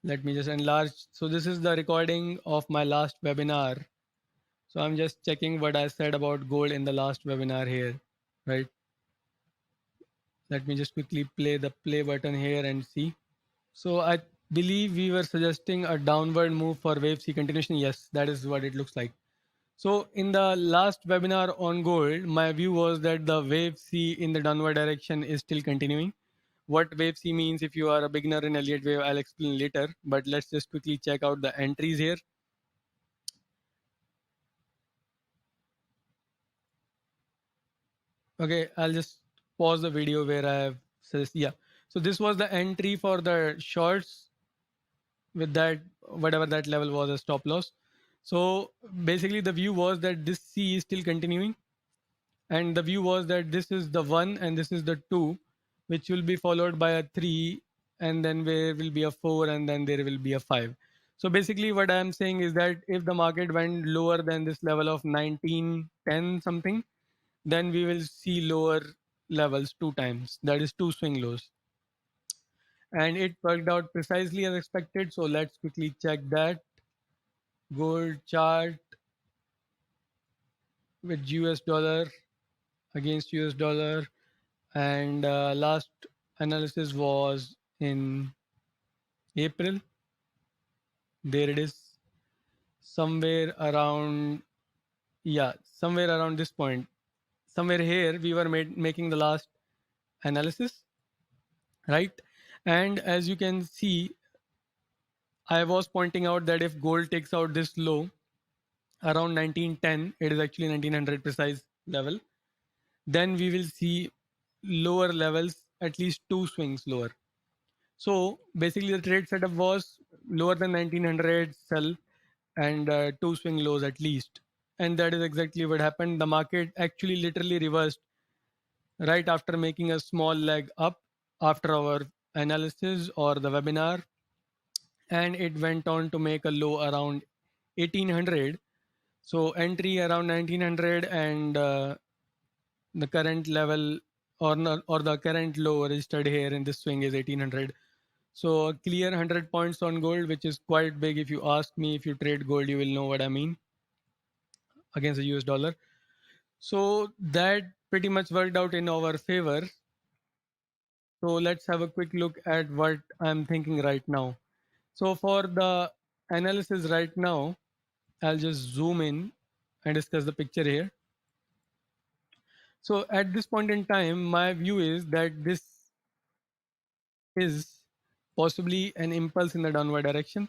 Let me just enlarge. So this is the recording of my last webinar. So I'm just checking what I said about gold in the last webinar here, right? Let me just quickly play the play button here and see. So I believe we were suggesting a downward move for wave C continuation. Yes, that is what it looks like. So in the last webinar on gold, my view was that the wave C in the downward direction is still continuing. What wave C means, if you are a beginner in Elliott Wave, I'll explain later. But let's just quickly check out the entries here. Okay, I'll just pause the video where I have says yeah. So this was the entry for the shorts with that whatever that level was a stop loss. So basically the view was that this C is still continuing, and the view was that this is the 1 and this is the 2, which will be followed by a 3, and then there will be a 4, and then there will be a 5. So basically what I am saying is that if the market went lower than this level of 1910 something, then we will see lower levels two times, that is two swing lows, and it worked out precisely as expected. So let's quickly check that gold chart with US dollar against US dollar, and last analysis was in April. There it is, somewhere around, yeah, somewhere around this point, somewhere here we were making the last analysis, right? And as you can see, I was pointing out that if gold takes out this low around 1910, it is actually 1900 precise level, then we will see lower levels, at least two swings lower. So basically, the trade setup was lower than 1900 sell, and two swing lows at least. And that is exactly what happened. The market actually literally reversed right after making a small leg up after our analysis or the webinar, and it went on to make a low around 1800. So entry around 1900, and the current level or the current low registered here in this swing is 1800. So a clear 100 points on gold, which is quite big. If you ask me, if you trade gold, you will know what I mean, against the US dollar. So that pretty much worked out in our favor. So let's have a quick look at what I'm thinking right now. So for the analysis right now, I'll just zoom in and discuss the picture here. So at this point in time, my view is that this is possibly an impulse in the downward direction.